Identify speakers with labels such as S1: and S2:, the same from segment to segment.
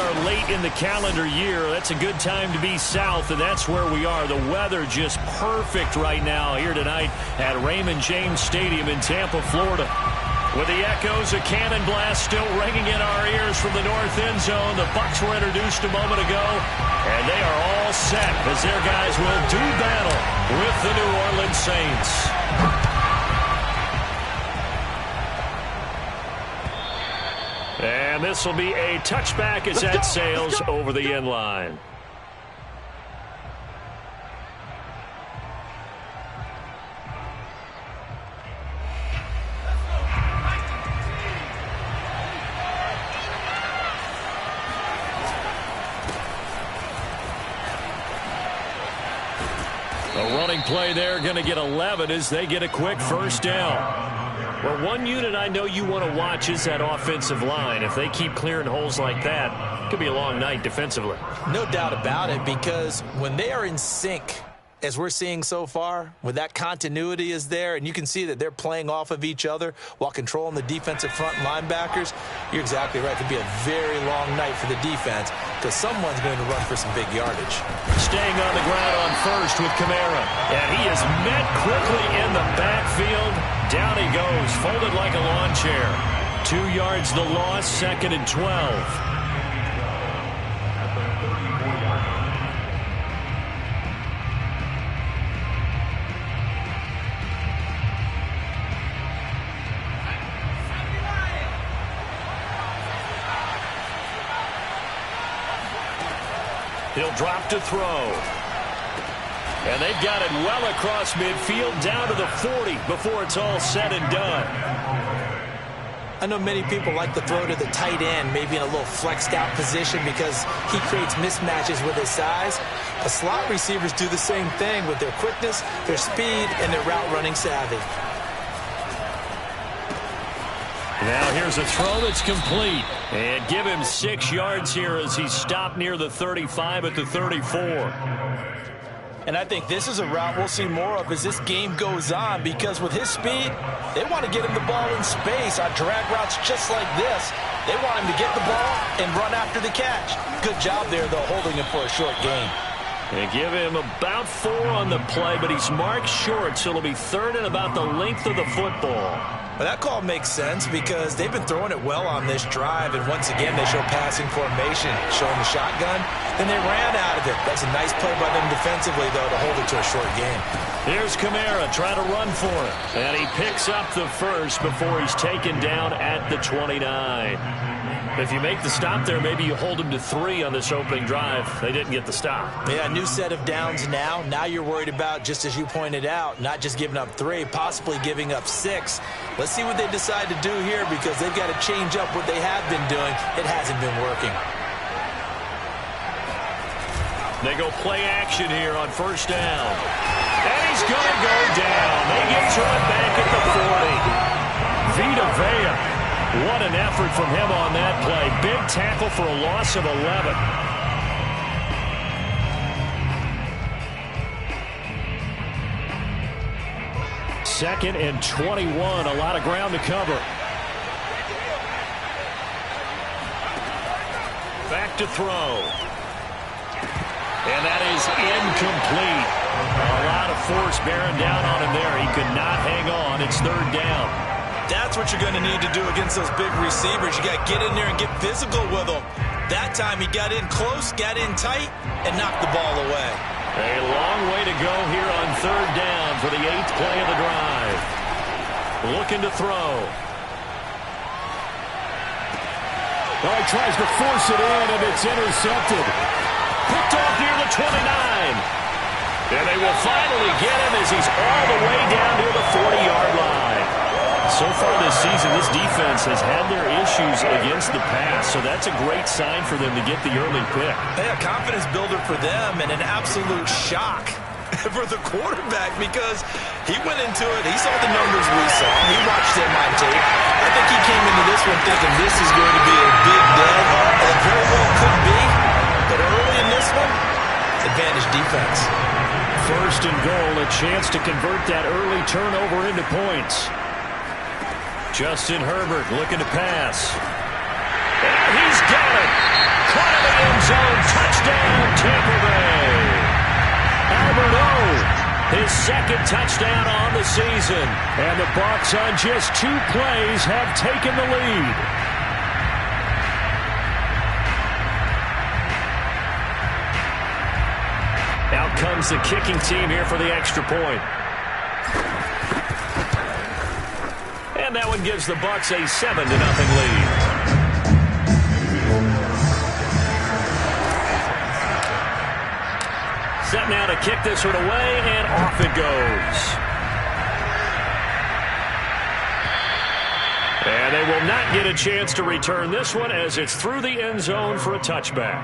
S1: are late in the calendar year. That's a good time to be south, and that's where we are. The weather just perfect right now here tonight at Raymond James Stadium in Tampa, Florida. With the echoes, a cannon blast still ringing in our ears from the north end zone. The Bucs were introduced a moment ago, and they are all set as their guys will do battle with the New Orleans Saints. And this will be a touchback as that sails over the end line. A running play there, going to get 11 as they get a quick first down. Well, one unit I know you want to watch is that offensive line. If they keep clearing holes like that, it could be a long night defensively.
S2: No doubt about it, because when they are in sync, as we're seeing so far, when that continuity is there, and you can see that they're playing off of each other while controlling the defensive front linebackers, you're exactly right. It could be a very long night for the defense because someone's going to run for some big yardage.
S1: Staying on the ground on first with Kamara. And he is met quickly in the backfield. Down he goes, folded like a lawn chair. 2 yards the loss, 2nd and 12. He'll drop to throw. And they've got it well across midfield, down to the 40 before it's all said and done.
S2: I know many people like to throw to the tight end, maybe in a little flexed out position because he creates mismatches with his size. But slot receivers do the same thing with their quickness, their speed, and their route running savvy.
S1: Now here's a throw that's complete. And give him 6 yards here as he stopped near the 35 at the 34.
S2: And I think this is a route we'll see more of as this game goes on, because with his speed, they want to get him the ball in space on drag routes just like this. They want him to get the ball and run after the catch. Good job there, though, holding him for a short gain.
S1: They give him about 4 on the play, but he's marked short, so it'll be 3rd and about the length of the football.
S2: Well, that call makes sense because they've been throwing it well on this drive, and once again they show passing formation, showing the shotgun. Then they ran out of it. That's a nice play by them defensively, though, to hold it to a short game.
S1: Here's Kamara trying to run for it, and he picks up the first before he's taken down at the 29. If you make the stop there, maybe you hold him to 3 on this opening drive. They didn't get the stop.
S2: Yeah, new set of downs now. Now you're worried about, just as you pointed out, not just giving up 3, possibly giving up 6. Let's see what they decide to do here, because they've got to change up what they have been doing. It hasn't been working.
S1: They go play action here on first down. And he's going to go down. They get to it back at the 40. Vita Vea. What an effort from him on that play. Big tackle for a loss of 11. Second and 21. A lot of ground to cover. Back to throw. And that is incomplete. A lot of force bearing down on him there. He could not hang on. It's 3rd down.
S2: That's what you're going to need to do against those big receivers. You got to get in there and get physical with them. That time he got in close, got in tight, and knocked the ball away.
S1: A long way to go here on 3rd down for the 8th play of the drive. Looking to throw. Oh, he tries to force it in, and it's intercepted. Picked off near the 29. And they will finally get him as he's all the way down near the 40-yard line. So far this season, this defense has had their issues against the pass, so that's a great sign for them to get the early pick.
S2: Yeah, confidence builder for them, and an absolute shock for the quarterback, because he went into it, he saw the numbers we saw, he watched them on tape. I think he came into this one thinking this is going to be a big day, and it very well could be, but early in this one, advantage defense.
S1: 1st and goal, a chance to convert that early turnover into points. Justin Herbert looking to pass. And he's got it. Caught Tampa Bay. Albert O, his second touchdown on the season. And the Bucs on just 2 plays have taken the lead. Out comes the kicking team here for the extra point. And that one gives the Bucs a 7-0 lead. Set now to kick this one away, and off it goes. And they will not get a chance to return this one as it's through the end zone for a touchback.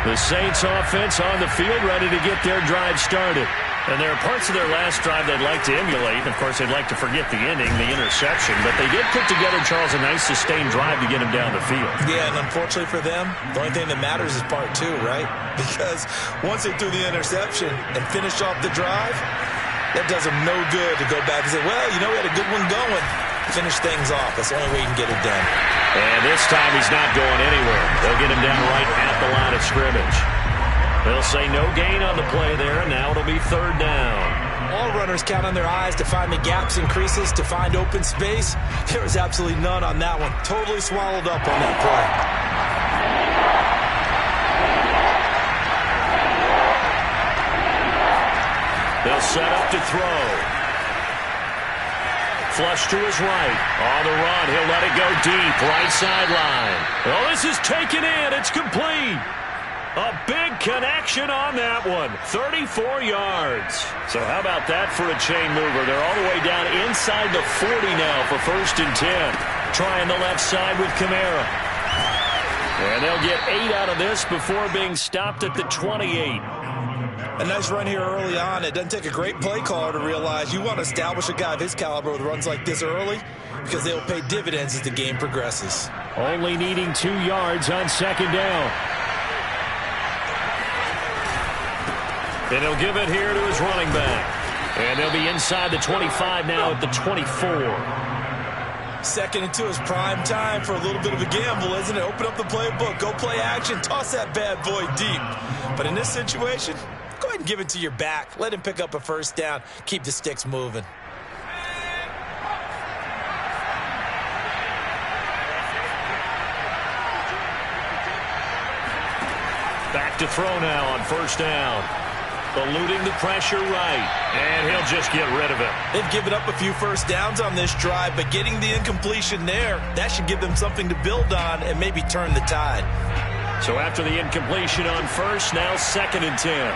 S1: The Saints offense on the field ready to get their drive started. And there are parts of their last drive they'd like to emulate. Of course, they'd like to forget the ending, the interception. But they did put together, Charles, a nice sustained drive to get him down the field.
S2: Yeah, and unfortunately for them, the only thing that matters is part 2, right? Because once they threw the interception and finished off the drive, that does them no good to go back and say, well, you know, we had a good one going. Finish things off. That's the only way you can get it done.
S1: And this time he's not going anywhere. They'll get him down right at the line of scrimmage. They'll say no gain on the play there, and now it'll be 3rd down.
S2: All runners count on their eyes to find the gaps and creases, to find open space. There was absolutely none on that one. Totally swallowed up on that play.
S1: They'll set up to throw. Flush to his right. On the run, he'll let it go deep. Right sideline. Oh, this is taken in. It's complete. A big connection on that one. 34 yards. So how about that for a chain mover? They're all the way down inside the 40 now for 1st and 10. Trying the left side with Kamara. And they'll get 8 out of this before being stopped at the 28.
S2: A nice run here early on. It doesn't take a great play caller to realize you want to establish a guy of his caliber with runs like this early because they'll pay dividends as the game progresses.
S1: Only needing 2 yards on 2nd down. And he'll give it here to his running back. And they'll be inside the 25 now at the 24.
S2: 2nd and 2 is prime time for a little bit of a gamble, isn't it? Open up the playbook, go play action, toss that bad boy deep. But in this situation, go ahead and give it to your back. Let him pick up a 1st down. Keep the sticks moving.
S1: Back to throw now on 1st down. Eluding the pressure right. And he'll just get rid of it.
S2: They've given up a few 1st downs on this drive, but getting the incompletion there, that should give them something to build on and maybe turn the tide.
S1: So after the incompletion on 1st, now 2nd and 10.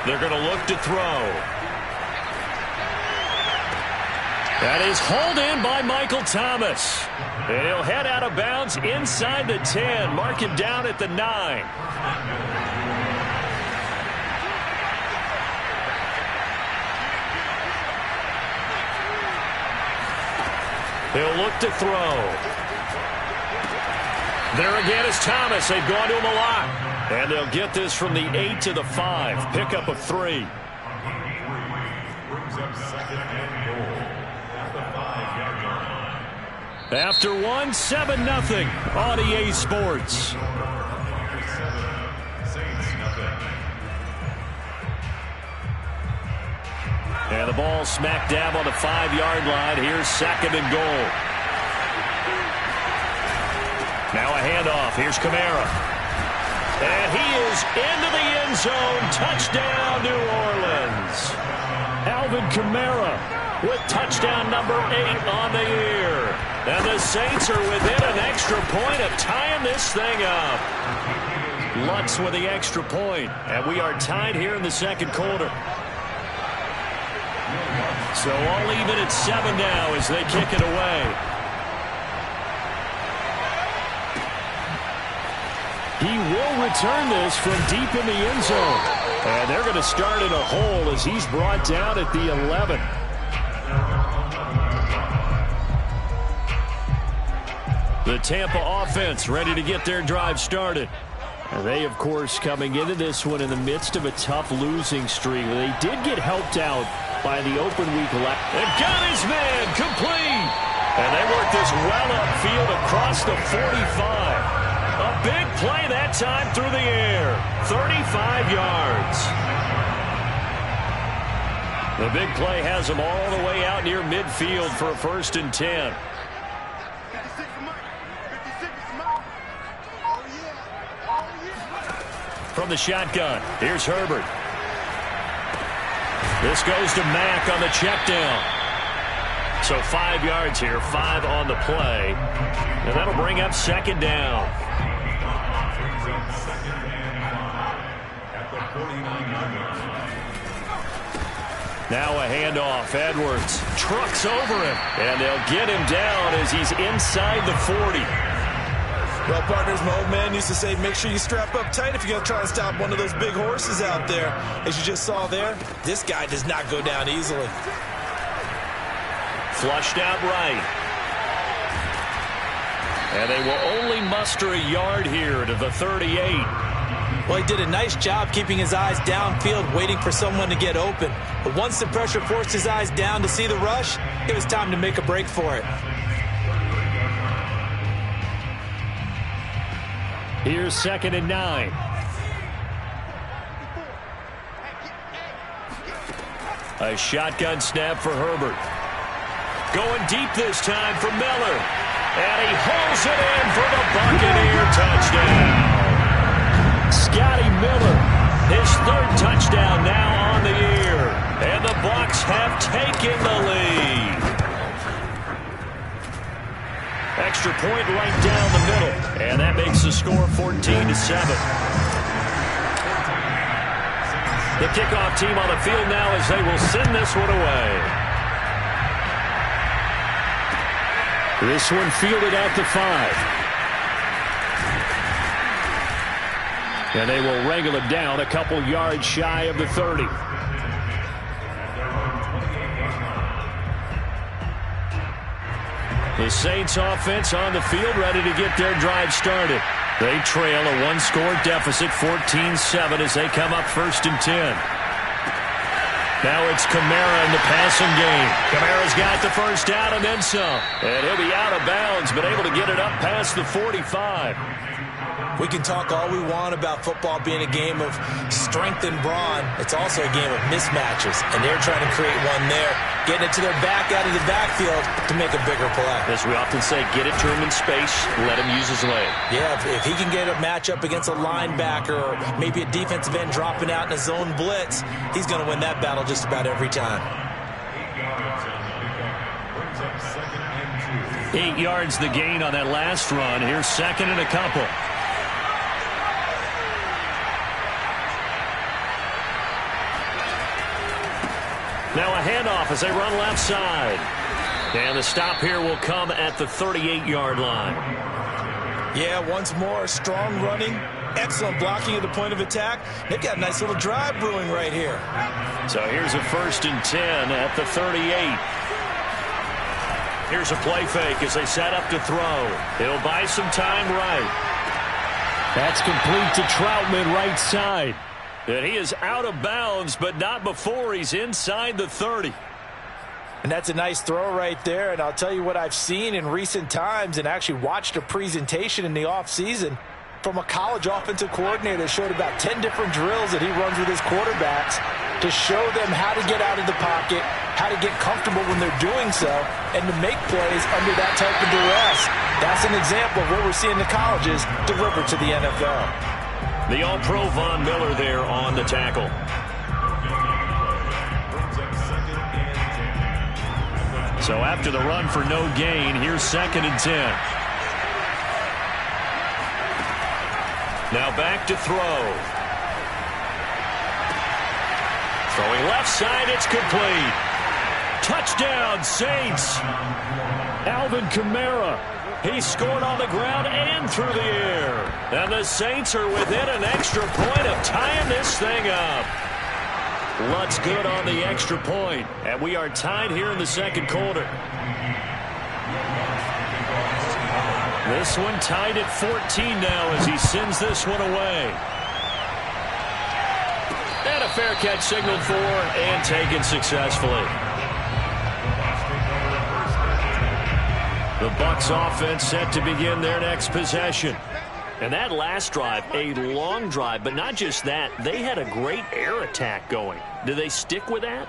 S1: They're going to look to throw. That is hauled in by Michael Thomas. And he'll head out of bounds inside the 10. Mark him down at the 9. He'll look to throw. There again is Thomas. They've gone to him a lot. And they'll get this from the 8 to the 5. Pickup of 3. After one, 7-0 on EA Sports. And the ball smack dab on the 5-yard line. Here's 2nd and goal. Now a handoff. Here's Kamara. And he is into the end zone. Touchdown, New Orleans. Alvin Kamara with touchdown number 8 on the year. And the Saints are within an extra point of tying this thing up. Lutz with the extra point. And we are tied here in the 2nd quarter. So all even at 7 now as they kick it away. He will return this from deep in the end zone. And they're going to start in a hole as he's brought down at the 11. The Tampa offense ready to get their drive started. And they, of course, coming into this one in the midst of a tough losing streak. They did get helped out by the open week left. And got his man complete. And they work this well upfield across the 45. A big play that time through the air. 35 yards. The big play has them all the way out near midfield for a 1st and 10. From the shotgun, here's Herbert. This goes to Mack on the check down. So 5 yards here, 5 on the play. And that'll bring up 2nd down. Now a handoff. Edwards trucks over him. And they'll get him down as he's inside the 40.
S2: Well, partners, my old man used to say, make sure you strap up tight if you're going to try and stop one of those big horses out there. As you just saw there, this guy does not go down easily.
S1: Flushed out right. And they will only muster a yard here to the 38.
S2: Well, he did a nice job keeping his eyes downfield, waiting for someone to get open. But once the pressure forced his eyes down to see the rush, it was time to make a break for it.
S1: Here's 2nd and 9. A shotgun snap for Herbert. Going deep this time for Miller. And he hauls it in for the Buccaneer touchdown. Scotty Miller, his 3rd touchdown now on the year. And the Bucs have taken the lead. Extra point right down the middle. And that makes the score 14-7. The kickoff team on the field now as they will send this one away. This one fielded at the 5. And they will wrangle it down a couple yards shy of the 30. The Saints offense on the field ready to get their drive started. They trail a 1-score deficit, 14-7 as they come up 1st and 10. Now it's Kamara in the passing game. Kamara's got the first down and then some. And he'll be out of bounds, but able to get it up past the 45.
S2: We can talk all we want about football being a game of strength and brawn. It's also a game of mismatches, and they're trying to create one there, getting it to their back out of the backfield to make a bigger play.
S1: As we often say, get it to him in space, let him use his leg.
S2: Yeah, if he can get a matchup against a linebacker or maybe a defensive end dropping out in a zone blitz, he's going to win that battle just about every time.
S1: 8 yards the gain on that last run. Here's 2nd and a couple. Now a handoff as they run left side. And the stop here will come at the 38-yard line.
S2: Yeah, once more, strong running, excellent blocking at the point of attack. They've got a nice little drive brewing right here.
S1: So here's a 1st and 10 at the 38. Here's a play fake as they set up to throw. He'll buy some time right. That's complete to Troutman right side. And he is out of bounds, but not before he's inside the 30.
S2: And that's a nice throw right there. And I'll tell you what I've seen in recent times and actually watched a presentation in the offseason from a college offensive coordinator that showed about 10 different drills that he runs with his quarterbacks to show them how to get out of the pocket, how to get comfortable when they're doing so, and to make plays under that type of duress. That's an example of what we're seeing the colleges deliver to the NFL.
S1: The All-Pro Von Miller there on the tackle. So after the run for no gain, here's 2nd and 10. Now back to throw. Throwing left side, it's complete. Touchdown, Saints. Alvin Kamara. He scored on the ground and through the air. And the Saints are within an extra point of tying this thing up. Lutt's good on the extra point. And we are tied here in the 2nd quarter. This one tied at 14 now as he sends this one away. And a fair catch signaled for and taken successfully. The Bucs offense set to begin their next possession. And that last drive, a long drive, but not just that. They had a great air attack going. Do they stick with that?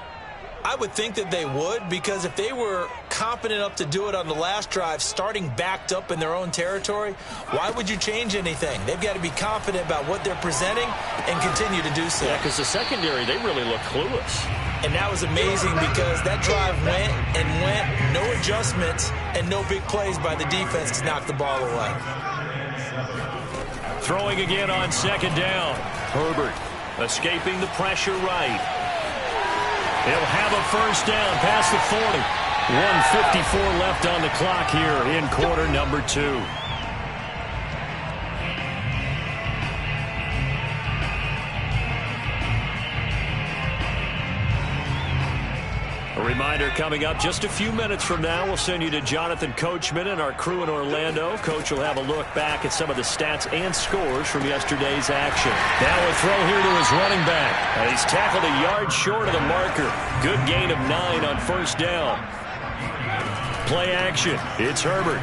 S2: I would think that they would, because if they were competent enough to do it on the last drive, starting backed up in their own territory, why would you change anything? They've got to be confident about what they're presenting and continue to do so.
S1: Yeah, because the secondary, they really look clueless.
S2: And that was amazing because that drive went and went, no adjustments, and no big plays by the defense to knock the ball away.
S1: Throwing again on second down. Herbert escaping the pressure right. He'll have a first down past the 40. 1:54 left on the clock here in quarter number 2. A reminder coming up just a few minutes from now. We'll send you to Jonathan Coachman and our crew in Orlando. Coach will have a look back at some of the stats and scores from yesterday's action. Now a throw here to his running back. And he's tackled a yard short of the marker. Good gain of 9 on first down. Play action. It's Herbert.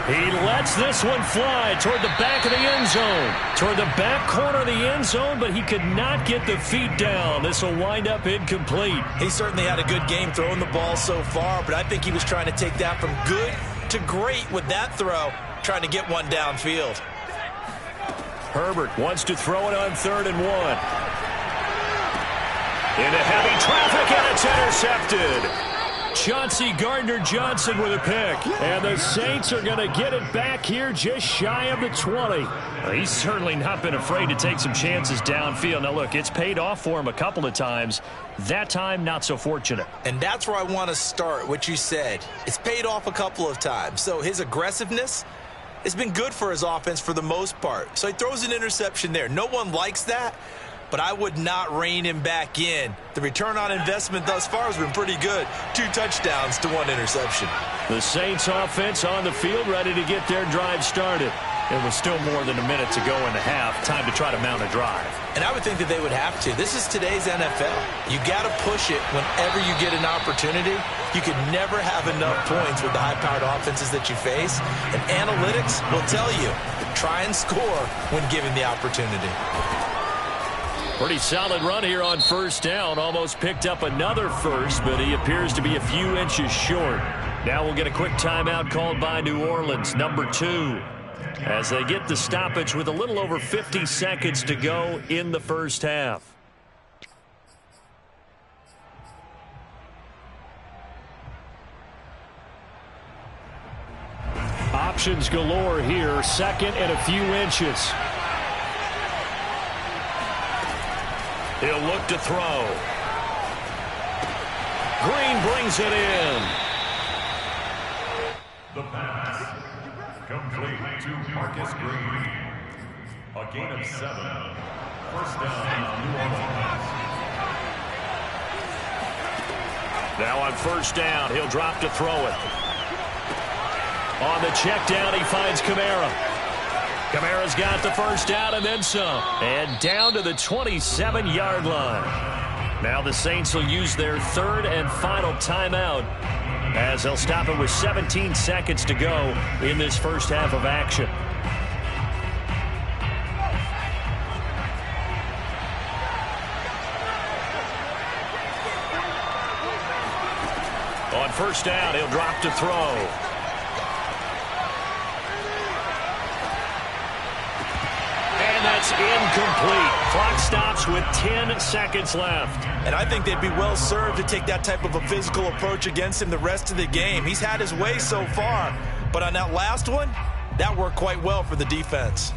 S1: He lets this one fly toward the back of the end zone. Toward the back corner of the end zone, but he could not get the feet down. This will wind up incomplete.
S2: He certainly had a good game throwing the ball so far, but I think he was trying to take that from good to great with that throw, trying to get one downfield.
S1: Herbert wants to throw it on 3rd and 1. Into heavy traffic, and it's intercepted. Chauncey Gardner-Johnson with a pick. And the Saints are going to get it back here just shy of the 20. Well, he's certainly not been afraid to take some chances downfield. Now, look, it's paid off for him a couple of times. That time, not so fortunate.
S2: And that's where I want to start, what you said. It's paid off a couple of times. So his aggressiveness has been good for his offense for the most part. So he throws an interception there. No one likes that, but I would not rein him back in. The return on investment thus far has been pretty good. 2 touchdowns to 1 interception.
S1: The Saints offense on the field, ready to get their drive started. It was still more than a minute to go in the half. Time to try to mount a drive.
S2: And I would think that they would have to. This is today's NFL. You got to push it whenever you get an opportunity. You can never have enough points with the high-powered offenses that you face. And analytics will tell you, try and score when given the opportunity.
S1: Pretty solid run here on first down. Almost picked up another first, but he appears to be a few inches short. Now we'll get a quick timeout called by New Orleans, number 2. As they get the stoppage with a little over 50 seconds to go in the first half. Options galore here. 2nd and a few inches. He'll look to throw. Green brings it in.
S3: The pass. Complete to Marcus Green. A gain of 7. First down, New Orleans.
S1: Now on first down, he'll drop to throw it. On the check down, he finds Kamara. Kamara's got the first down and then some. And down to the 27-yard line. Now the Saints will use their 3rd and final timeout, as they'll stop it with 17 seconds to go in this first half of action. On first down, he'll drop to throw. And that's incomplete. Clock stops with 10 seconds left.
S2: And I think they'd be well served to take that type of a physical approach against him the rest of the game. He's had his way so far, but on that last one, that worked quite well for the defense.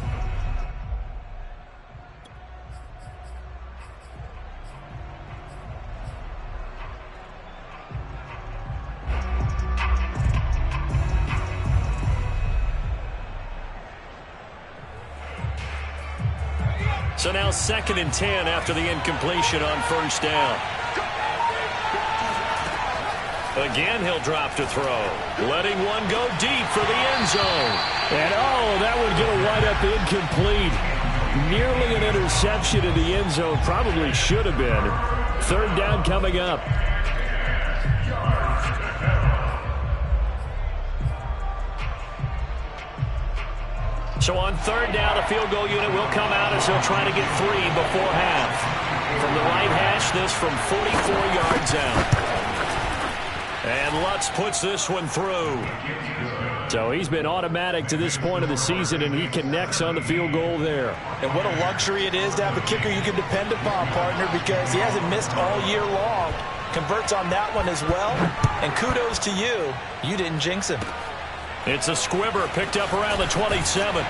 S1: So now 2nd and 10 after the incompletion on first down. Again, he'll drop to throw. Letting one go deep for the end zone. And, that one going to wind up incomplete. Nearly an interception in the end zone. Probably should have been. Third down coming up. So on third down, the field goal unit will come out as he'll try to get 3 before half. From the right hash, this from 44 yards out. And Lutz puts this one through. So he's been automatic to this point of the season, and he connects on the field goal there.
S2: And what a luxury it is to have a kicker you can depend upon, partner, because he hasn't missed all year long. Converts on that one as well. And kudos to you. You didn't jinx him.
S1: It's a squibber picked up around the 27.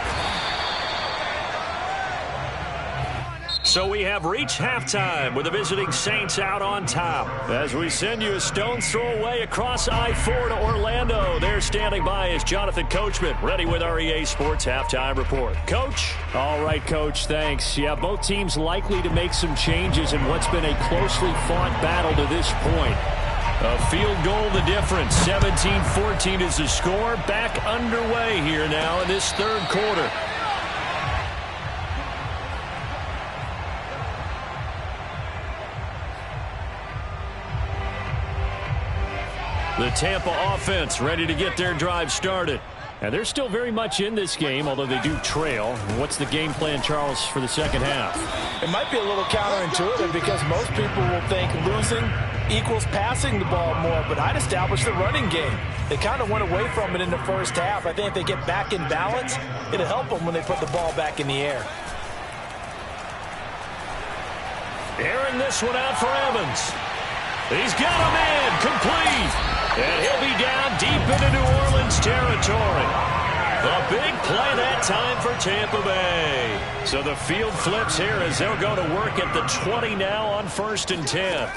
S1: So we have reached halftime with the visiting Saints out on top. As we send you a stone's throw away across I-4 to Orlando. There standing by is Jonathan Coachman, ready with our EA Sports Halftime Report. Coach? All right, Coach, thanks. Yeah, both teams likely to make some changes in what's been a closely fought battle to this point. A field goal the difference. 17-14 is the score. Back underway here now in this third quarter. The Tampa offense ready to get their drive started. And they're still very much in this game, although they do trail. What's the game plan, Charles, for the second half?
S2: It might be a little counterintuitive because most people will think losing equals passing the ball more, but I'd establish the running game. They kind of went away from it in the first half. I think if they get back in balance, it'll help them when they put the ball back in the air.
S1: Airing this one out for Evans. He's got a man complete. And he'll be down deep into New Orleans territory. A big play that time for Tampa Bay. So the field flips here as they'll go to work at the 20 now on 1st and 10.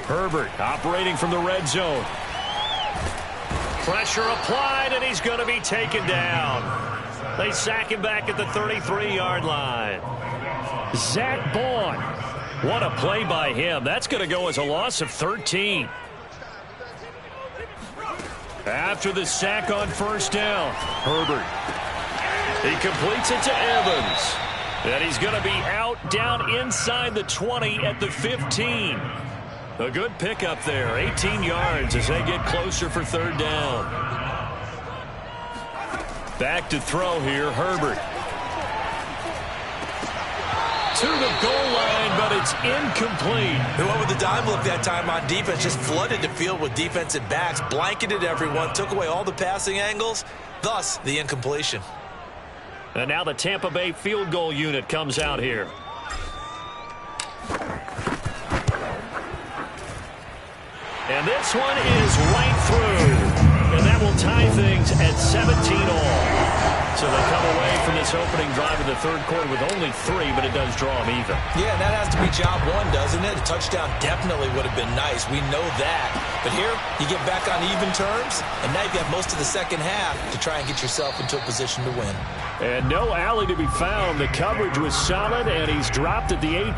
S1: Herbert operating from the red zone. Pressure applied, and he's going to be taken down. They sack him back at the 33-yard line. Zach Bond. What a play by him. That's going to go as a loss of 13. After the sack on first down, Herbert. He completes it to Evans. And he's going to be out down inside the 20 at the 15. A good pickup there, 18 yards as they get closer for third down. Back to throw here, Herbert. To the goal line, but it's incomplete.
S2: They went with the dime look that time on defense, just flooded the field with defensive backs, blanketed everyone, took away all the passing angles, thus the incompletion.
S1: And now the Tampa Bay field goal unit comes out here. And this one is right through. And that will tie things at 17 all. So they come away from this opening drive in the third quarter with only 3, but it does draw them even.
S2: Yeah, that has to be job one, doesn't it? A touchdown definitely would have been nice. We know that. But here, you get back on even terms, and now you've got most of the second half to try and get yourself into a position to win.
S1: And no alley to be found. The coverage was solid, and he's dropped at the 18.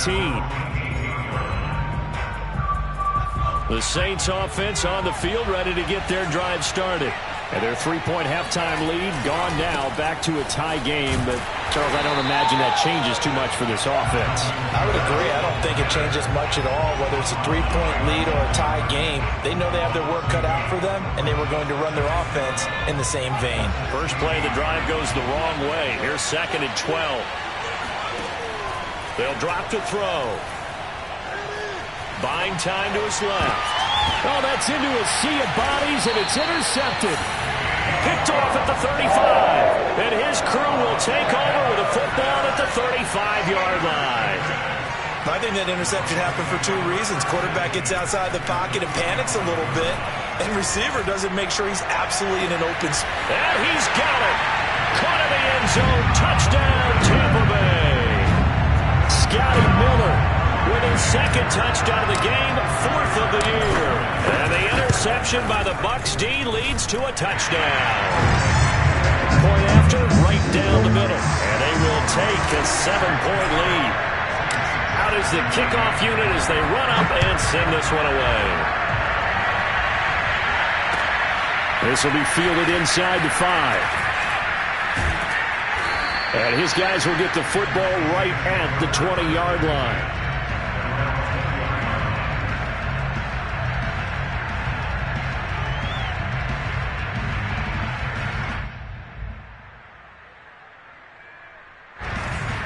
S1: The Saints offense on the field ready to get their drive started. And their 3-point halftime lead gone now, back to a tie game. But, Charles, I don't imagine that changes too much for this offense.
S2: I would agree. I don't think it changes much at all, whether it's a 3-point lead or a tie game. They know they have their work cut out for them, and they were going to run their offense in the same vein.
S1: First play of the drive goes the wrong way. Here's 2nd and 12. They'll drop to throw. Buying time to his left. Oh, that's into a sea of bodies, and it's intercepted. Picked off at the 35. And his crew will take over with a football at the 35-yard line.
S2: I think that interception happened for 2 reasons. Quarterback gets outside the pocket and panics a little bit. And receiver doesn't make sure he's absolutely in an open spot.
S1: And he's got it. Caught in the end zone. Touchdown, Tampa Bay. Scotty Miller with his 2nd touchdown of the game, 4th of the year. And the interception by the Bucs D leads to a touchdown. Point after, right down the middle. And they will take a 7-point lead. Out is the kickoff unit as they run up and send this one away. This will be fielded inside the 5. And his guys will get the football right at the 20-yard line.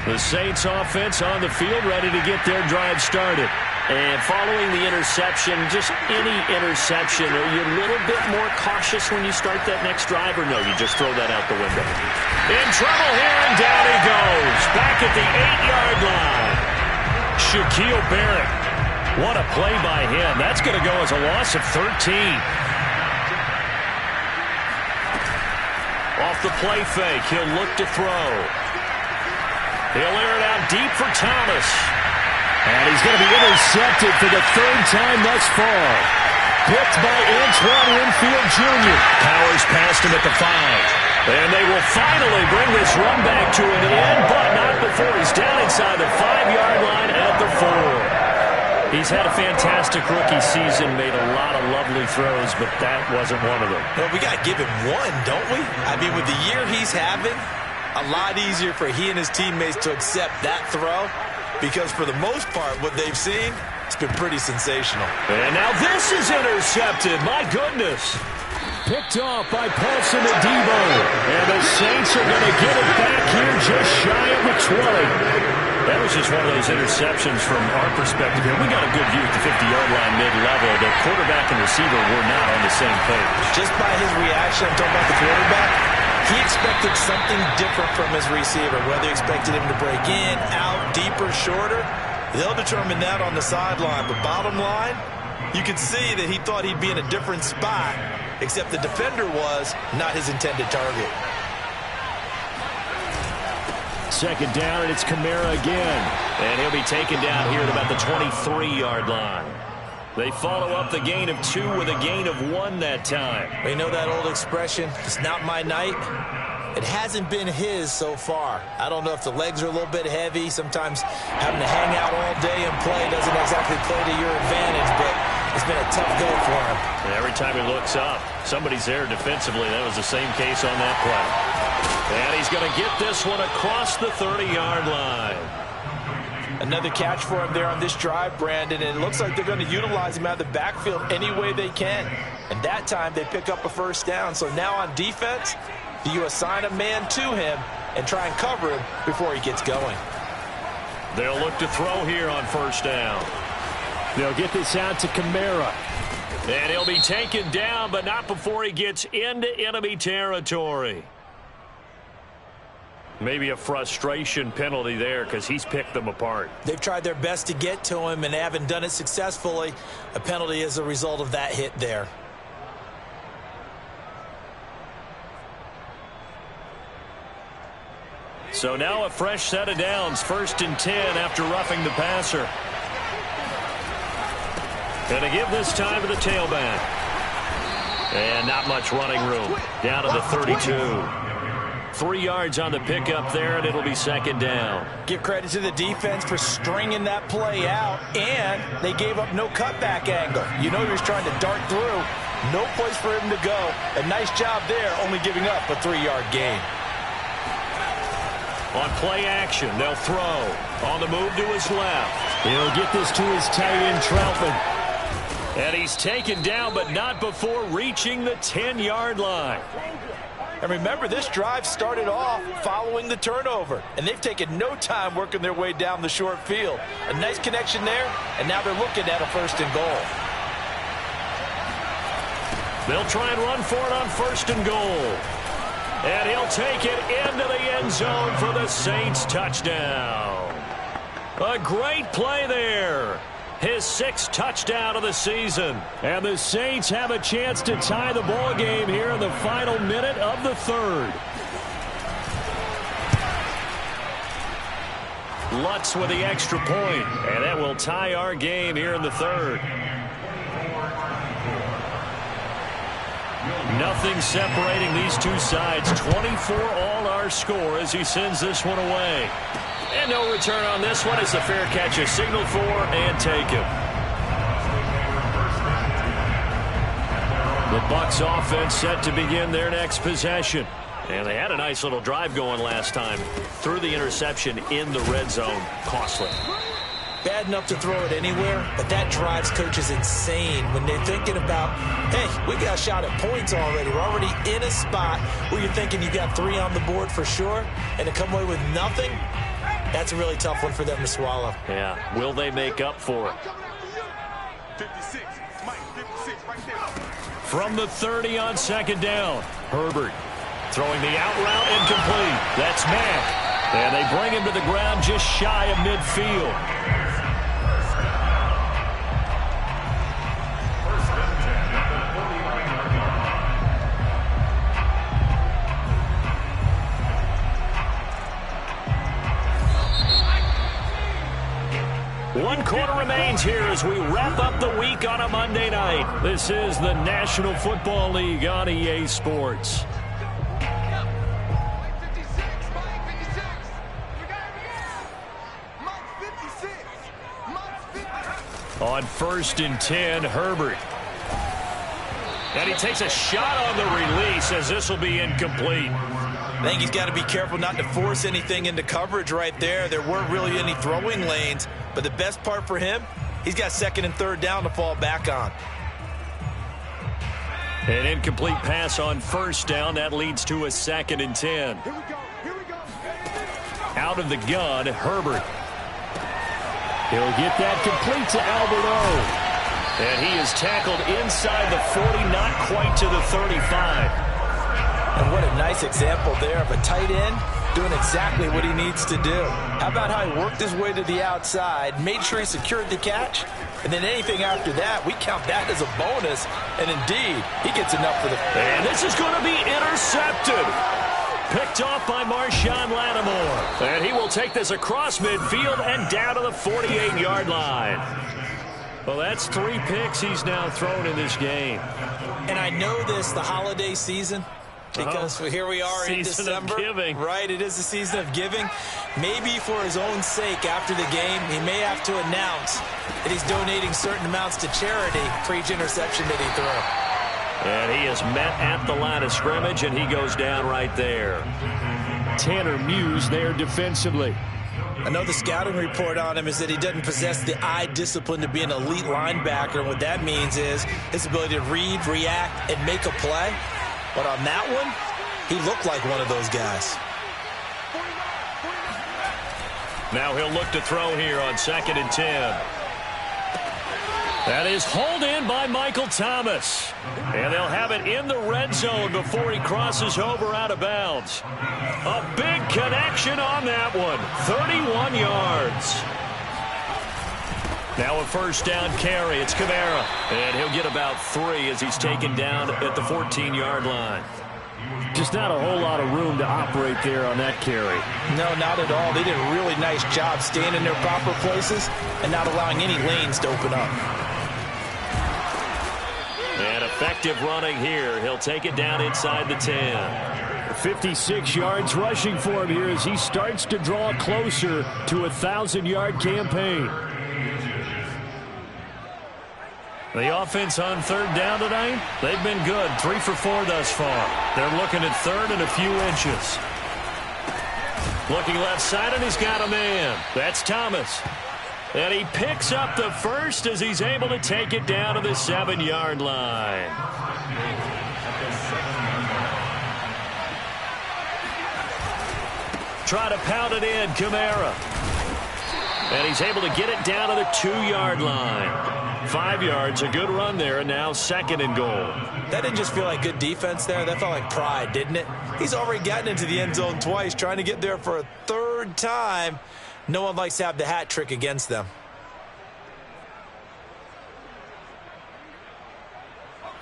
S1: The Saints offense on the field, ready to get their drive started.
S2: And following the interception, just any interception, are you a little bit more cautious when you start that next drive, or no, you just throw that out the window?
S1: In trouble here, and down he goes. Back at the 8-yard line. Shaquille Barrett. What a play by him. That's going to go as a loss of 13. Off the play fake, he'll look to throw. He'll air it out deep for Thomas. And he's going to be intercepted for the 3rd time thus far. Picked by Antoine Winfield Jr. Powers past him at the 5. And they will finally bring this run back to an end, but not before he's down inside the 5-yard line at the 4. He's had a fantastic rookie season, made a lot of lovely throws, but that wasn't one of them.
S2: Well, we got to give him one, don't we? I mean, with the year he's having, a lot easier for he and his teammates to accept that throw, because for the most part, what they've seen, it's been pretty sensational.
S1: And now this is intercepted. My goodness. Picked off by Paulson Adebo. And the Saints are going to get it back here just shy of the 20. That was just one of those interceptions from our perspective here. We got a good view at the 50-yard line mid-level. The quarterback and receiver were not on the same page.
S2: Just by his reaction, I'm talking about the quarterback, he expected something different from his receiver, whether he expected him to break in, out, deeper, shorter. They'll determine that on the sideline. But bottom line, you can see that he thought he'd be in a different spot, except the defender was not his intended target.
S1: 2nd down, and it's Kamara again. And he'll be taken down here at about the 23-yard line. They follow up the gain of 2 with a gain of 1 that time.
S2: You know that old expression, it's not my night? It hasn't been his so far. I don't know if the legs are a little bit heavy. Sometimes having to hang out all day and play doesn't exactly play to your advantage, but it's been a tough go for him.
S1: And every time he looks up, somebody's there defensively. That was the same case on that play. And he's going to get this one across the 30-yard line.
S2: Another catch for him there on this drive, Brandon, and it looks like they're going to utilize him out of the backfield any way they can. And that time they pick up a 1st down. So now on defense, do you assign a man to him and try and cover him before he gets going?
S1: They'll look to throw here on 1st down. They'll get this out to Kamara. And he'll be taken down, but not before he gets into enemy territory. Maybe a frustration penalty there because he's picked them apart.
S2: They've tried their best to get to him and they haven't done it successfully. A penalty is a result of that hit there.
S1: So now a fresh set of downs. 1st and 10 after roughing the passer. Going to give this time to the tailback. And not much running room. Down to the 32. 3 yards on the pickup there, and it'll be 2nd down.
S2: Give credit to the defense for stringing that play out, and they gave up no cutback angle. You know he was trying to dart through. No place for him to go. A nice job there, only giving up a 3-yard gain.
S1: On play action, they'll throw. On the move to his left. He'll get this to his tight end, Troutman. And he's taken down, but not before reaching the 10-yard line.
S2: And remember, this drive started off following the turnover, and they've taken no time working their way down the short field. A nice connection there, and now they're looking at a 1st and goal.
S1: They'll try and run for it on 1st and goal. And he'll take it into the end zone for the Saints touchdown. A great play there. His 6th touchdown of the season. And the Saints have a chance to tie the ball game here in the final minute of the 3rd. Lutz with the extra point, and that will tie our game here in the 3rd. Nothing separating these two sides. 24 all our score as he sends this one away. And no return on this one as the fair catch is signaled for and taken. The Bucs offense set to begin their next possession. And they had a nice little drive going last time. Threw the interception in the red zone. Costly.
S2: Bad enough to throw it anywhere, but that drives coaches insane when they're thinking about, hey, we got a shot at points already. We're already in a spot where you're thinking you got 3 on the board for sure, and to come away with nothing, that's a really tough one for them to swallow.
S1: Yeah, will they make up for it?
S4: 56, Mike, 56 right there.
S1: From the 30 on second down, Herbert throwing the out route incomplete. That's Mack. And they bring him to the ground just shy of midfield. One quarter remains here as we wrap up the week on a Monday night. This is the National Football League on EA Sports. On 1st and 10, Herbert. And he takes a shot on the release as this will be incomplete.
S2: I think he's got to be careful not to force anything into coverage right there. There weren't really any throwing lanes. But the best part for him, he's got 2nd and 3rd down to fall back on.
S1: An incomplete pass on 1st down. That leads to a 2nd and 10.
S4: Here we go.
S1: Out of the gun, Herbert. He'll get that complete to Alberto. And he is tackled inside the 40, not quite to the 35.
S2: And what a nice example there of a tight end doing exactly what he needs to do. How about how he worked his way to the outside, made sure he secured the catch, and then anything after that, we count that as a bonus. And indeed, he gets enough for the...
S1: And this is going to be intercepted. Picked off by Marshawn Lattimore. And he will take this across midfield and down to the 48-yard line. Well, that's 3 picks he's now thrown in this game.
S2: And I know this, the holiday season, because here we are in December.
S1: Season of giving.
S2: Right, it is the season of giving. Maybe for his own sake after the game, he may have to announce that he's donating certain amounts to charity for each interception that he threw.
S1: And he is met at the line of scrimmage, and he goes down right there. Tanner Muse there defensively.
S2: I know the scouting report on him is that he doesn't possess the eye discipline to be an elite linebacker. And what that means is his ability to read, react, and make a play. But on that one, he looked like one of those guys.
S1: Now he'll look to throw here on 2nd and 10. That is hauled in by Michael Thomas. And they'll have it in the red zone before he crosses over out of bounds. A big connection on that one. 31 yards. Now a 1st down carry. It's Kamara. And he'll get about 3 as he's taken down at the 14-yard line. Just not a whole lot of room to operate there on that carry.
S2: No, not at all. They did a really nice job staying in their proper places and not allowing any lanes to open up.
S1: And effective running here. He'll take it down inside the 10. 56 yards rushing for him here as he starts to draw closer to a 1,000-yard campaign. The offense on 3rd down tonight, they've been good. 3 for 4 thus far. They're looking at 3rd and a few inches. Looking left side, and he's got a man. That's Thomas. And he picks up the 1st as he's able to take it down to the 7-yard line. Try to pound it in, Kamara. And he's able to get it down to the 2-yard line. 5 yards, a good run there, and now 2nd and goal.
S2: That didn't just feel like good defense there. That felt like pride, didn't it? He's already gotten into the end zone twice, trying to get there for a 3rd time. No one likes to have the hat trick against them.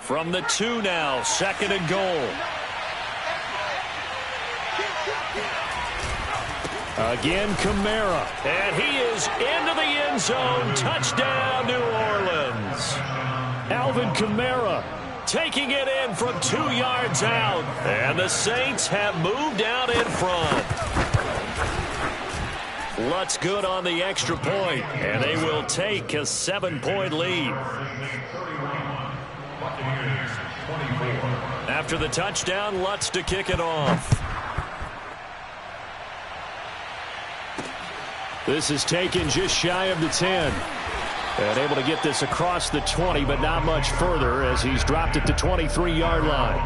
S1: From the 2 now, 2nd and goal. Again, Kamara. And he is into the end zone. Touchdown, New Orleans. Alvin Kamara taking it in from 2 yards out. And the Saints have moved out in front. Lutz good on the extra point, and they will take a 7-point lead. After the touchdown, Lutz to kick it off. This is taken just shy of the 10. And able to get this across the 20, but not much further as he's dropped it to 23-yard line.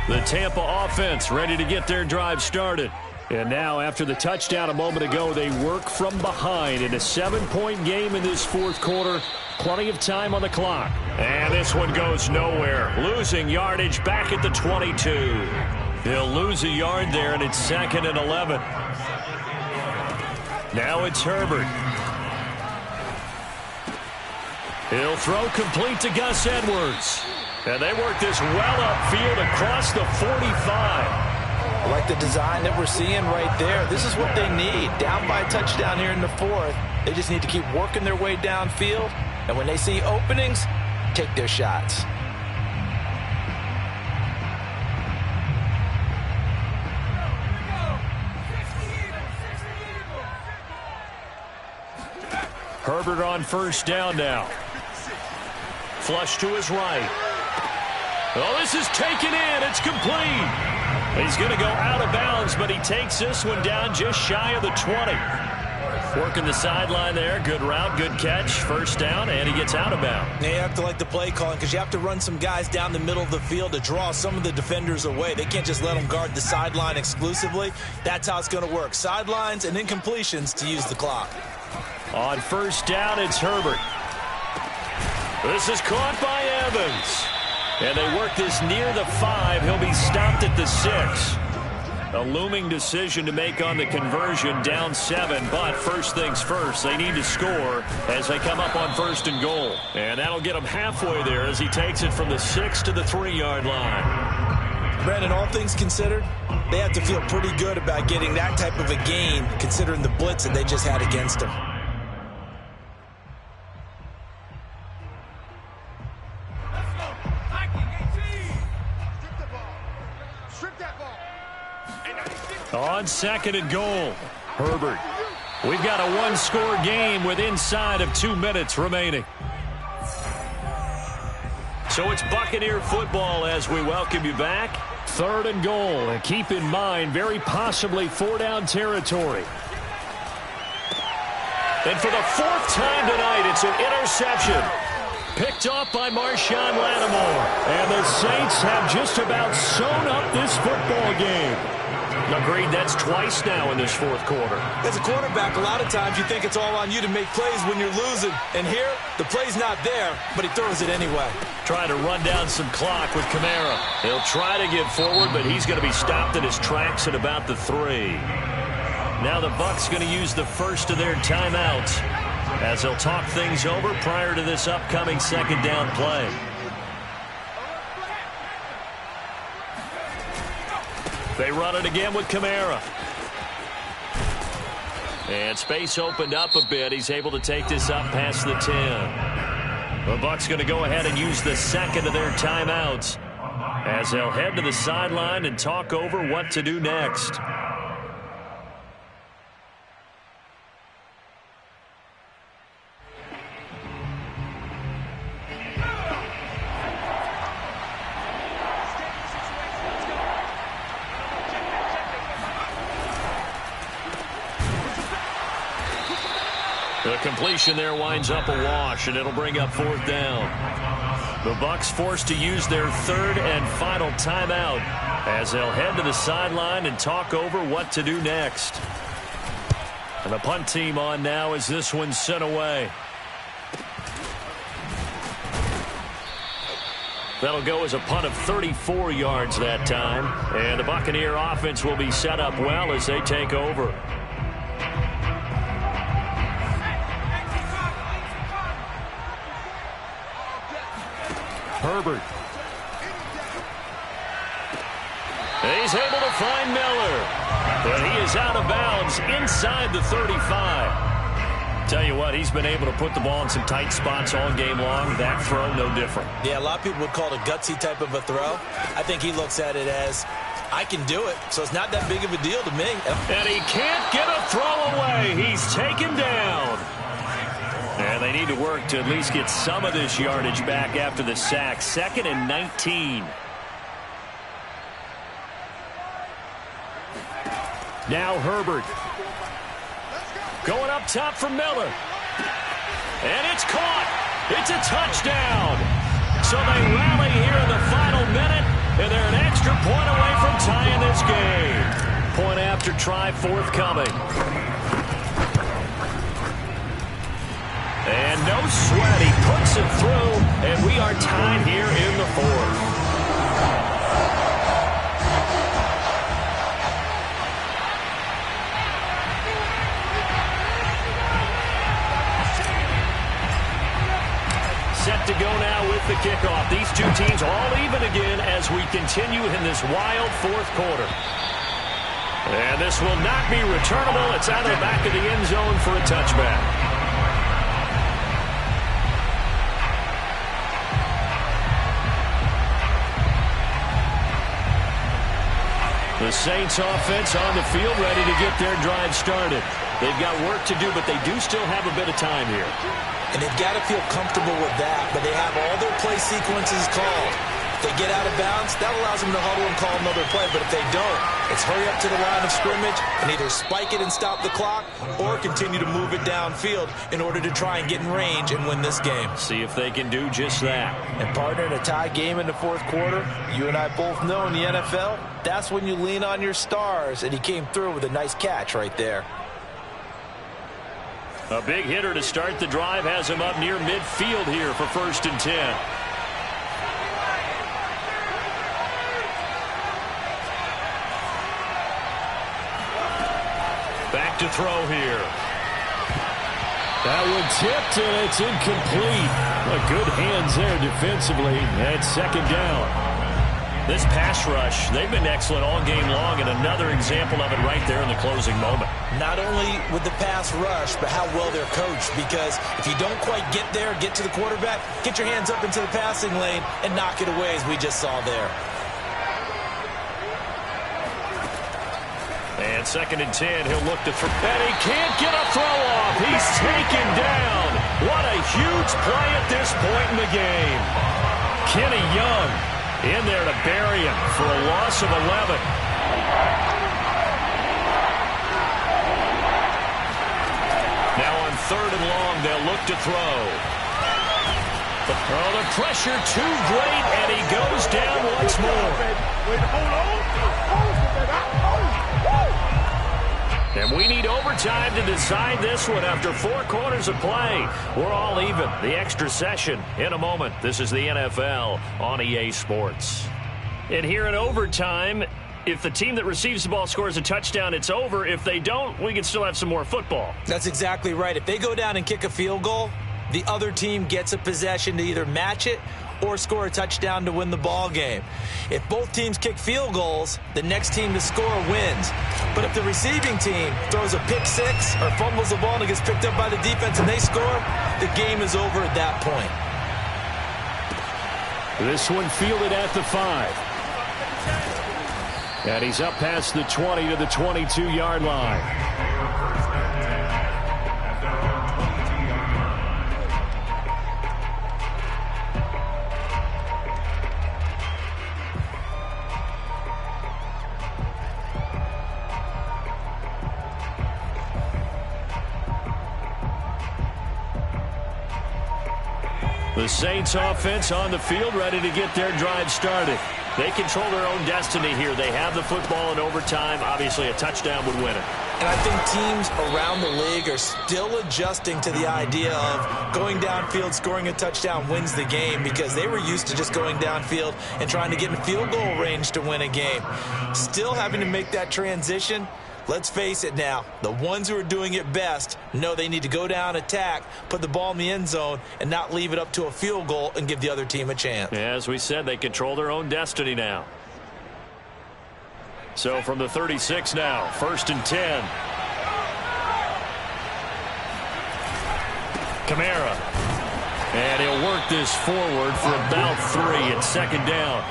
S1: The Tampa offense ready to get their drive started. And now, after the touchdown a moment ago, they work from behind in a 7-point game in this fourth quarter. Plenty of time on the clock. And this one goes nowhere. Losing yardage back at the 22. He'll lose a yard there, and it's 2nd and 11. Now it's Herbert. He'll throw complete to Gus Edwards. And they work this well upfield across the 45.
S2: I like the design that we're seeing right there. This is what they need. Down by a touchdown here in the fourth. They just need to keep working their way downfield. And when they see openings, take their shots.
S1: Herbert on first down now. Flush to his right. Oh, this is taken in. It's complete. He's going to go out of bounds, but he takes this one down just shy of the 20. Working the sideline there. Good route, good catch. First down, and he gets out of bounds.
S2: You have to like the play calling because you have to run some guys down the middle of the field to draw some of the defenders away. They can't just let them guard the sideline exclusively. That's how it's going to work. Sidelines and incompletions to use the clock.
S1: On first down, it's Herbert. This is caught by Evans. And they work this near the 5. He'll be stopped at the 6. A looming decision to make on the conversion, down 7. But first things first, they need to score as they come up on 1st and goal. And that'll get him halfway there as he takes it from the 6 to the 3-yard line.
S2: Brandon, all things considered, they have to feel pretty good about getting that type of a gain considering the blitz that they just had against them.
S1: On 2nd and goal, Herbert. We've got a one-score game with inside of 2 minutes remaining. So it's Buccaneer football as we welcome you back. 3rd and goal, and keep in mind, very possibly 4-down territory. And for the 4th time tonight, it's an interception. Picked off by Marshawn Lattimore. And the Saints have just about sewn up this football game. Agreed, that's twice now in this fourth quarter.
S2: As a quarterback, a lot of times you think it's all on you to make plays when you're losing. And here, the play's not there, but he throws it anyway.
S1: Trying to run down some clock with Kamara. He'll try to get forward, but he's going to be stopped in his tracks at about the 3. Now the Bucs going to use the first of their timeouts as they'll talk things over prior to this upcoming 2nd down play. They run it again with Kamara. And space opened up a bit. He's able to take this up past the 10. The Bucs going to go ahead and use the 2nd of their timeouts as they'll head to the sideline and talk over what to do next. The completion there winds up a wash, and it'll bring up 4th down. The Bucs forced to use their 3rd and final timeout as they'll head to the sideline and talk over what to do next. And the punt team on now as this one's sent away. That'll go as a punt of 34 yards that time. And the Buccaneer offense will be set up well as they take over. Herbert. He's able to find Miller. But he is out of bounds inside the 35. Tell you what, he's been able to put the ball in some tight spots all game long. That throw, no different.
S2: Yeah, a lot of people would call it a gutsy type of a throw. I think he looks at it as, I can do it, so it's not that big of a deal to me.
S1: And he can't get a throw away. He's taken down. And they need to work to at least get some of this yardage back after the sack. 2nd and 19. Now Herbert. Going up top for Miller. And it's caught. It's a touchdown. So they rally here in the final minute, and they're an extra point away from tying this game. Point after try forthcoming. And no sweat. He puts it through, and we are tied here in the 4th. Set to go now with the kickoff. These two teams all even again as we continue in this wild 4th quarter. And this will not be returnable. It's out of the back of the end zone for a touchback. The Saints offense on the field ready to get their drive started. They've got work to do, but they do still have a bit of time here.
S2: And they've got to feel comfortable with that, but they have all their play sequences called. If they get out of bounds, that allows them to huddle and call another play. But if they don't, it's hurry up to the line of scrimmage and either spike it and stop the clock or continue to move it downfield in order to try and get in range and win this game.
S1: See if they can do just that.
S2: And partner, in a tie game in the 4th quarter, you and I both know in the NFL, that's when you lean on your stars, and he came through with a nice catch right there.
S1: A big hitter to start the drive has him up near midfield here for 1st and 10. Back to throw here. That one tipped, and it's incomplete. Good hands there defensively. That's 2nd down. This pass rush, they've been excellent all game long, and another example of it right there in the closing moment.
S2: Not only with the pass rush, but how well they're coached, because if you don't quite get there, get to the quarterback, get your hands up into the passing lane and knock it away, as we just saw there.
S1: And 2nd and 10, he'll look to throw. And he can't get a throw off. He's taken down. What a huge play at this point in the game. Kenny Young in there to bury him for a loss of 11. Now on 3rd and long, they'll look to throw. Oh, the pressure too great, and he goes down once more. And we need overtime to decide this one after 4 quarters of play. We're all even. The extra session in a moment. This is the NFL on EA Sports. And here in overtime, if the team that receives the ball scores a touchdown, it's over. If they don't, we can still have some more football.
S2: That's exactly right. If they go down and kick a field goal, the other team gets a possession to either match it or score a touchdown to win the ball game. If both teams kick field goals, the next team to score wins. But if the receiving team throws a pick six or fumbles the ball and it gets picked up by the defense and they score, the game is over at that point.
S1: This one fielded at the 5. And he's up past the 20 to the 22-yard line. The Saints offense on the field ready to get their drive started. They control their own destiny here. They have the football in overtime. Obviously, a touchdown would win it.
S2: And I think teams around the league are still adjusting to the idea of going downfield, scoring a touchdown wins the game, because they were used to just going downfield and trying to get in field goal range to win a game. Still having to make that transition. Let's face it now, the ones who are doing it best know they need to go down, attack, put the ball in the end zone, and not leave it up to a field goal and give the other team a chance.
S1: Yeah, as we said, they control their own destiny now. So from the 36 now, 1st and 10. Kamara. And he'll work this forward for about 3 at 2nd down.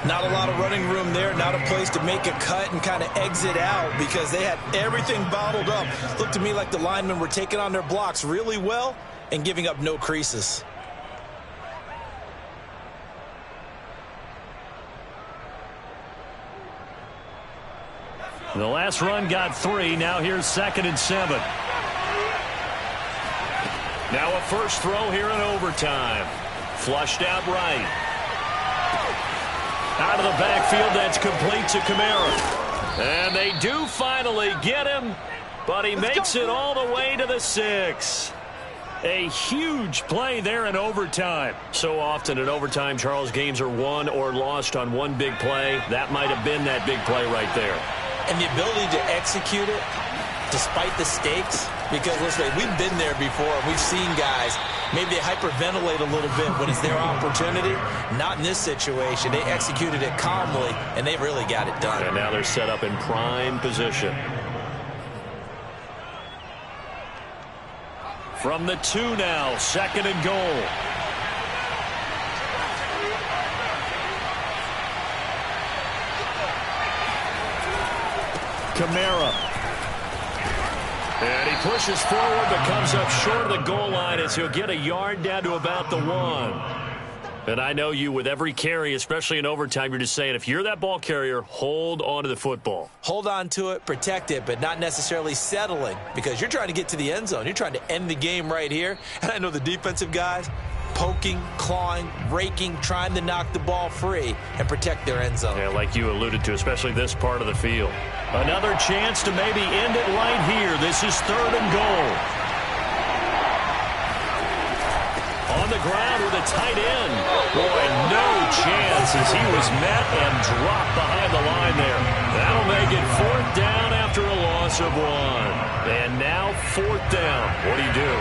S2: Not a lot of running room there, not a place to make a cut and kind of exit out because they had everything bottled up. Looked to me like the linemen were taking on their blocks really well and giving up no creases.
S1: The last run got 3. Now here's 2nd and 7. Now a first throw here in overtime. Flushed out right. Out of the backfield, that's complete to Kamara. And they do finally get him, but he makes it all the way to the 6. A huge play there in overtime. So often in overtime, Charles, games are won or lost on one big play. That might have been that big play right there.
S2: And the ability to execute it despite the stakes, because listen, we've been there before. We've seen guys, maybe they hyperventilate a little bit when it's their opportunity. Not in this situation. They executed it calmly, and they really got it done.
S1: And now they're set up in prime position. From the 2 now, 2nd and goal. Kamara. And he pushes forward but comes up short of the goal line as he'll get a yard down to about the 1. And I know you, with every carry, especially in overtime, you're just saying, if you're that ball carrier, hold on to the football.
S2: Hold on to it, protect it, but not necessarily settling, because you're trying to get to the end zone. You're trying to end the game right here. And I know the defensive guys, poking, clawing, raking, trying to knock the ball free and protect their end zone.
S1: Yeah, like you alluded to, especially this part of the field. Another chance to maybe end it right here. This is 3rd and goal. On the ground with a tight end. Boy, no chance as he was met and dropped behind the line there. That'll make it 4th down after a loss of 1. And now 4th down. What do you do?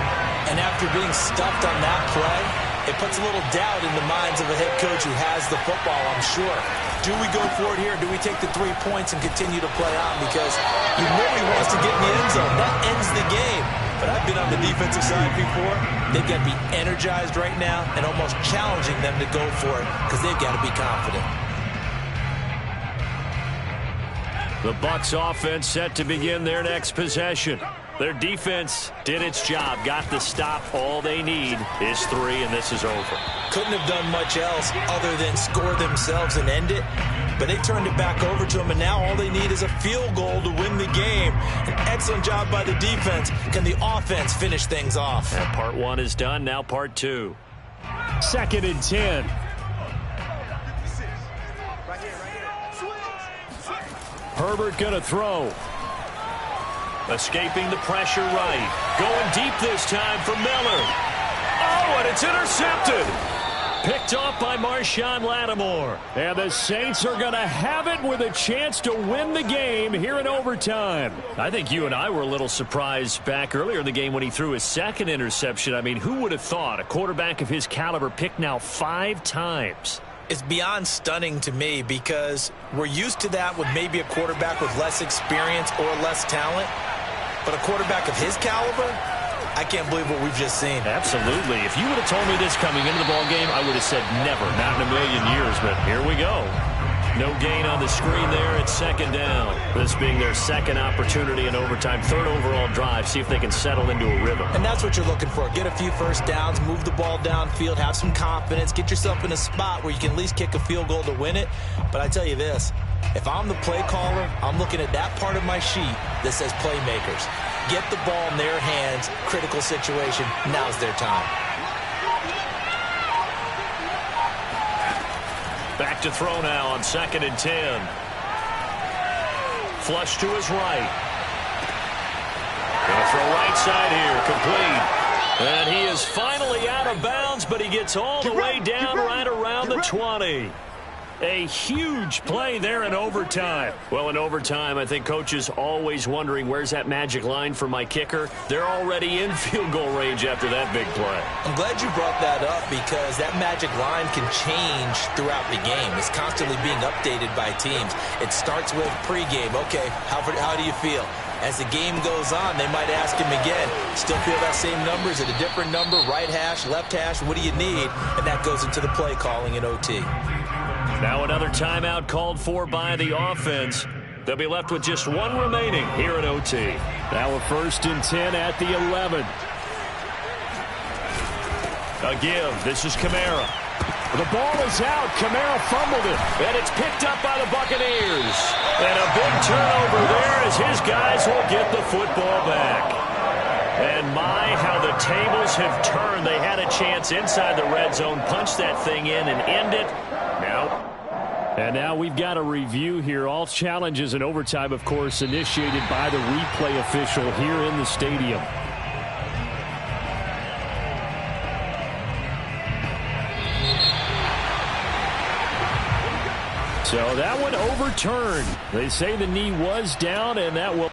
S2: And after being stuffed on that play, it puts a little doubt in the minds of a head coach who has the football, I'm sure. Do we go for it here? Do we take the 3 points and continue to play on? Because you know he wants to get in the end zone. That ends the game. But I've been on the defensive side before. They've got to be energized right now and almost challenging them to go for it because they've got to be confident.
S1: The Bucs offense set to begin their next possession. Their defense did its job, got the stop. All they need is 3, and this is over.
S2: Couldn't have done much else other than score themselves and end it. But they turned it back over to them, and now all they need is a field goal to win the game. An excellent job by the defense. Can the offense finish things off?
S1: And part 1 is done, now part 2. 2nd and 10. Herbert gonna throw. Escaping the pressure right. Going deep this time for Miller. Oh, and it's intercepted. Picked off by Marshawn Lattimore. And the Saints are going to have it with a chance to win the game here in overtime. I think you and I were a little surprised back earlier in the game when he threw his 2nd interception. I mean, who would have thought a quarterback of his caliber picked now 5 times?
S2: It's beyond stunning to me because we're used to that with maybe a quarterback with less experience or less talent. But a quarterback of his caliber, I can't believe what we've just seen.
S1: Absolutely. If you would have told me this coming into the ball game, I would have said never, not in a million years. But here we go. No gain on the screen there. It's 2nd down. This being their 2nd opportunity in overtime, 3rd overall drive. See if they can settle into a rhythm.
S2: And that's what you're looking for. Get a few first downs, move the ball downfield, have some confidence, get yourself in a spot where you can at least kick a field goal to win it. But I tell you this, if I'm the play caller, I'm looking at that part of my sheet that says playmakers. Get the ball in their hands, critical situation, now's their time.
S1: Back to throw now on 2nd and 10. Flush to his right. Gonna throw right side here, complete. And he is finally out of bounds, but he gets all the way down right around the 20. A huge play there in overtime. Well, in overtime, I think coaches always wondering, where's that magic line for my kicker? They're already in field goal range after that big play.
S2: I'm glad you brought that up because that magic line can change throughout the game. It's constantly being updated by teams. It starts with pregame. Okay, how do you feel? As the game goes on, they might ask him again, still feel that same number? Is it a different number? Right hash, left hash, what do you need? And that goes into the play calling in OT.
S1: Now another timeout called for by the offense. They'll be left with just 1 remaining here in OT. Now a 1st and 10 at the 11. A give. This is Kamara. The ball is out. Kamara fumbled it. And it's picked up by the Buccaneers. And a big turnover there as his guys will get the football back. And my, how the tables have turned. They had a chance inside the red zone, punch that thing in and end it. Now we've got a review here. All challenges in overtime, of course, initiated by the replay official here in the stadium. So that one overturned. They say the knee was down, and that will...